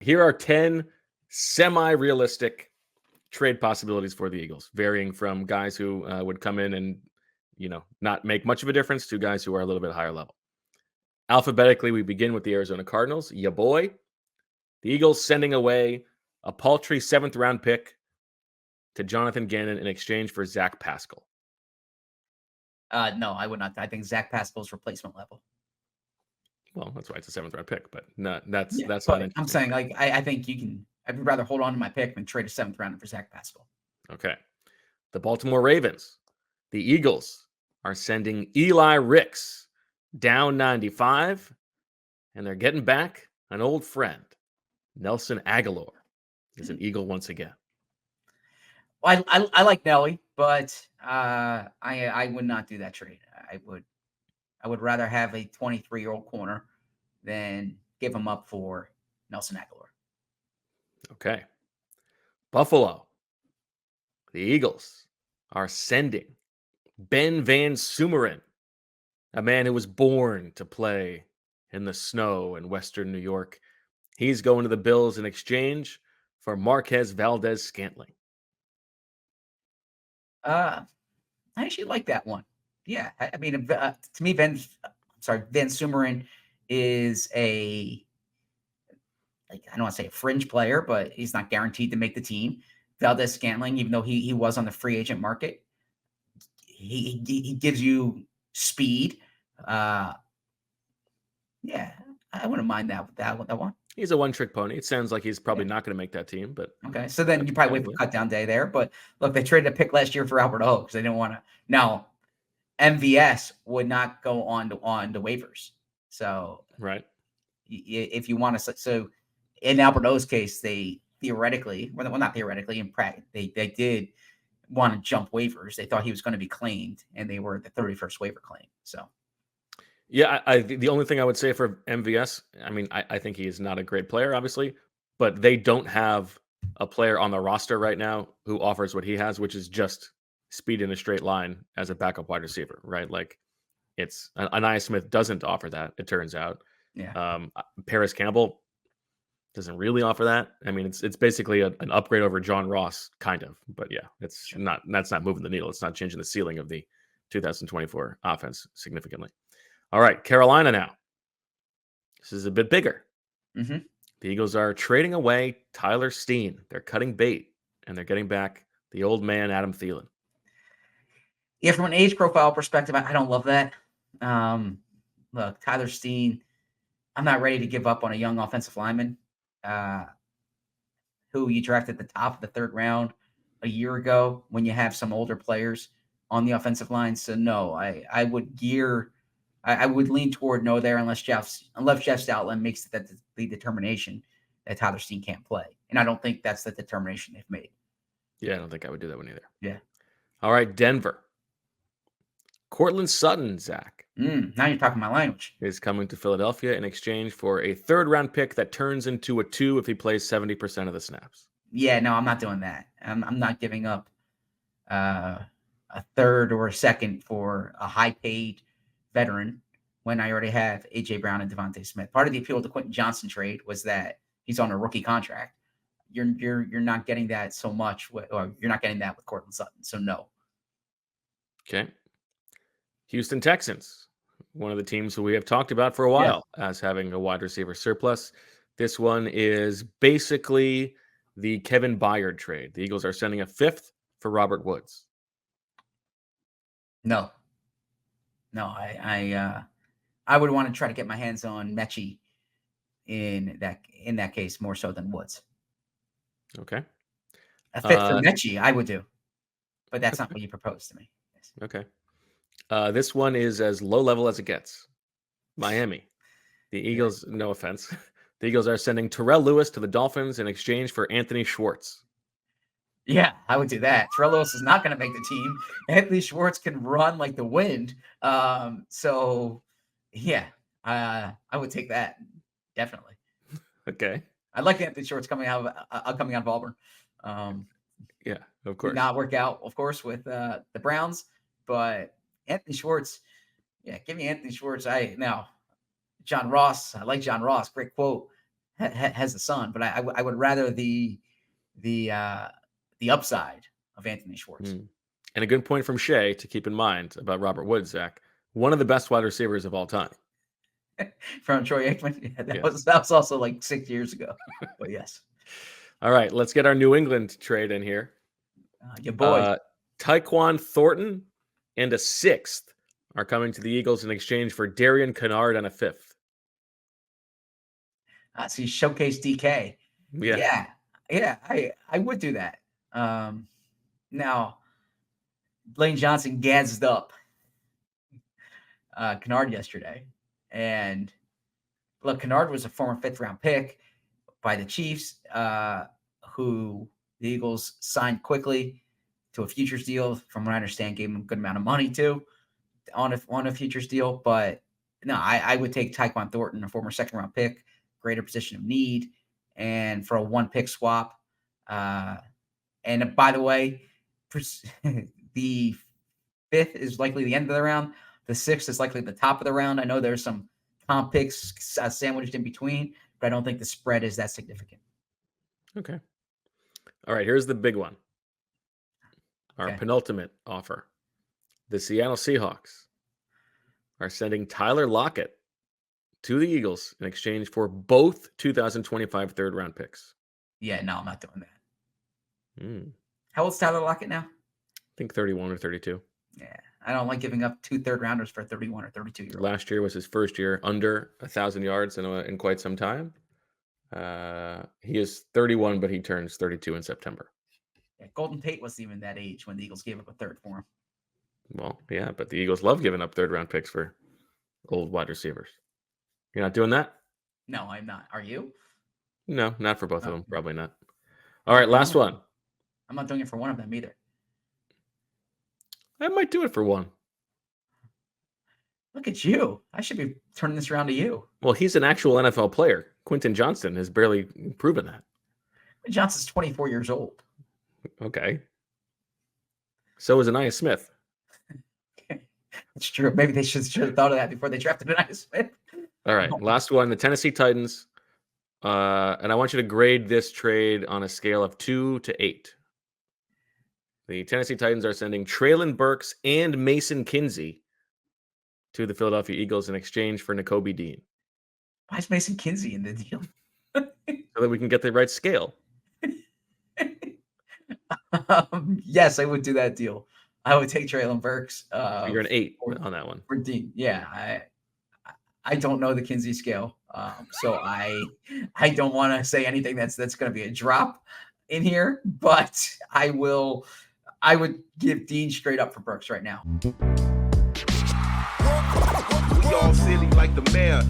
Here are 10 semi-realistic trade possibilities for the Eagles, varying from guys who would come in and, not make much of a difference to guys who are a little bit higher level. Alphabetically, we begin with the Arizona Cardinals. Ya boy. The Eagles sending away a paltry 7th round pick to Jonathan Gannon in exchange for Zach Pascal. No, I would not. I think Zach Pascal's replacement level. Well, that's why it's a 7th round pick, but that's not interesting. I'm saying, like, I think I'd rather hold on to my pick than trade a 7th rounder for Zach Pascal. Okay. The Baltimore Ravens. The Eagles are sending Eli Ricks down 95, and they're getting back an old friend. Nelson Agholor is an Eagle once again. Well, I like Nelly, but I would not do that trade. I would rather have a 23-year-old corner than give him up for Nelson Agholor. Okay. Buffalo. The Eagles are sending Ben Van Sumeren, a man who was born to play in the snow in Western New York. He's going to the Bills in exchange for Marquez Valdez-Scantling. I actually like that one. Yeah, I mean, to me, Van Sumeren is I don't want to say a fringe player, but he's not guaranteed to make the team. Valdez-Scantling, even though he was on the free agent market, he gives you speed. Yeah, I wouldn't mind that one. He's a one-trick pony. It sounds like he's probably not going to make that team, but okay. So then you probably wait for cut down day there. But look, they traded a pick last year for Albert O because they didn't want to. Now, MVS would not go on to waivers. So right, if you want to, so in Albert O's case, they theoretically, well, not theoretically, in practice, they did want to jump waivers. They thought he was going to be claimed, and they were the 31st waiver claim. So. Yeah, the only thing I would say for MVS, I mean, I think he is not a great player, obviously, but they don't have a player on the roster right now who offers what he has, which is just speed in a straight line as a backup wide receiver, right? Like, it's Anaya Smith doesn't offer that, it turns out. Yeah. Paris Campbell doesn't really offer that. I mean, it's basically an upgrade over John Ross, kind of, but yeah, that's not moving the needle. It's not changing the ceiling of the 2024 offense significantly. All right, Carolina now. This is a bit bigger. Mm-hmm. The Eagles are trading away Tyler Steen. They're cutting bait, and they're getting back the old man, Adam Thielen. Yeah, from an age profile perspective, I don't love that. Look, Tyler Steen, I'm not ready to give up on a young offensive lineman who you drafted at the top of the 3rd round a year ago when you have some older players on the offensive line. So, no, I would lean toward no there unless Jeff Stoutland makes the determination that Tyler Steen can't play. And I don't think that's the determination they've made. Yeah, I don't think I would do that one either. Yeah. All right, Denver. Courtland Sutton, Zach. Now you're talking my language. Is coming to Philadelphia in exchange for a 3rd round pick that turns into a 2 if he plays 70% of the snaps. Yeah, no, I'm not doing that. I'm not giving up a 3rd or a 2nd for a high-paid veteran when I already have A.J. Brown and Devontae Smith. Part of the appeal of the Quentin Johnson trade was that he's on a rookie contract. You're not getting that so much, or you're not getting that with Courtland Sutton. So no. Okay. Houston Texans, one of the teams who we have talked about for a while as having a wide receiver surplus. This one is basically the Kevin Byard trade. The Eagles are sending a 5th for Robert Woods. No, I would want to try to get my hands on Mechie in that case more so than Woods. Okay. A 5th for Mechie, I would do, but that's not what you proposed to me. Yes. Okay. This one is as low level as it gets. Miami. The Eagles, no offense. The Eagles are sending Terrell Lewis to the Dolphins in exchange for Anthony Schwartz. Yeah, I would do that. Terrell Lewis is not going to make the team. Anthony Schwartz can run like the wind. So, yeah, I would take that. Definitely. Okay. I like Anthony Schwartz coming out of Auburn. Yeah, of course. Did not work out, of course, with the Browns. But Anthony Schwartz, yeah, give me Anthony Schwartz. John Ross, I like John Ross. Great quote. has the sun, but I would rather the upside of Anthony Schwartz. And a good point from Shea to keep in mind about Robert Woods, Zach. One of the best wide receivers of all time. From Troy Aikman. Yeah, that Yes. was also like 6 years ago. But yes. All right, let's get our New England trade in here. Your boy. Tyquan Thornton and a 6th are coming to the Eagles in exchange for Darian Kennard and a 5th. So you showcase DK. Yeah. I would do that. Now, Lane Johnson gassed up Kennard yesterday. And look, Kennard was a former 5th-round pick by the Chiefs, who the Eagles signed quickly to a futures deal. From what I understand, gave him a good amount of money too on a futures deal. But no, I would take Tyquan Thornton, a former 2nd-round pick, greater position of need, and for a 1-pick swap. And by the way, the 5th is likely the end of the round. The 6th is likely the top of the round. I know there's some comp picks sandwiched in between, but I don't think the spread is that significant. Okay. All right, here's the big one. Our penultimate offer. The Seattle Seahawks are sending Tyler Lockett to the Eagles in exchange for both 2025 3rd-round picks. Yeah, no, I'm not doing that. How old's Tyler Lockett now? I think 31 or 32. Yeah, I don't like giving up 2 3rd-rounders for a 31 or 32-year-old. Last year was his first year under 1,000 yards in quite some time. He is 31, but he turns 32 in September. Yeah, Golden Tate wasn't even that age when the Eagles gave up a 3rd for him. Well, yeah, but the Eagles love giving up 3rd-round picks for old wide receivers. You're not doing that? No, I'm not. Are you? No, not for both of them. Probably not. All right, last one. I'm not doing it for one of them either. I might do it for one. Look at you. I should be turning this around to you. Well, he's an actual NFL player. Quentin Johnston has barely proven that. Johnson's 24 years old. Okay. So is Anaya Smith. That's true. Maybe they should have thought of that before they drafted Anaya Smith. All right, last one. The Tennessee Titans. And I want you to grade this trade on a scale of 2 to 8. The Tennessee Titans are sending Treylon Burks and Mason Kinsey to the Philadelphia Eagles in exchange for Nakobe Dean. Why is Mason Kinsey in the deal? So that we can get the right scale. Yes, I would do that deal. I would take Treylon Burks. You're an 8 on that one. For Dean. Yeah, I don't know the Kinsey scale, so I don't want to say anything that's going to be a drop in here, but I would give Dean straight up for Burks right now. We all silly like the mayor.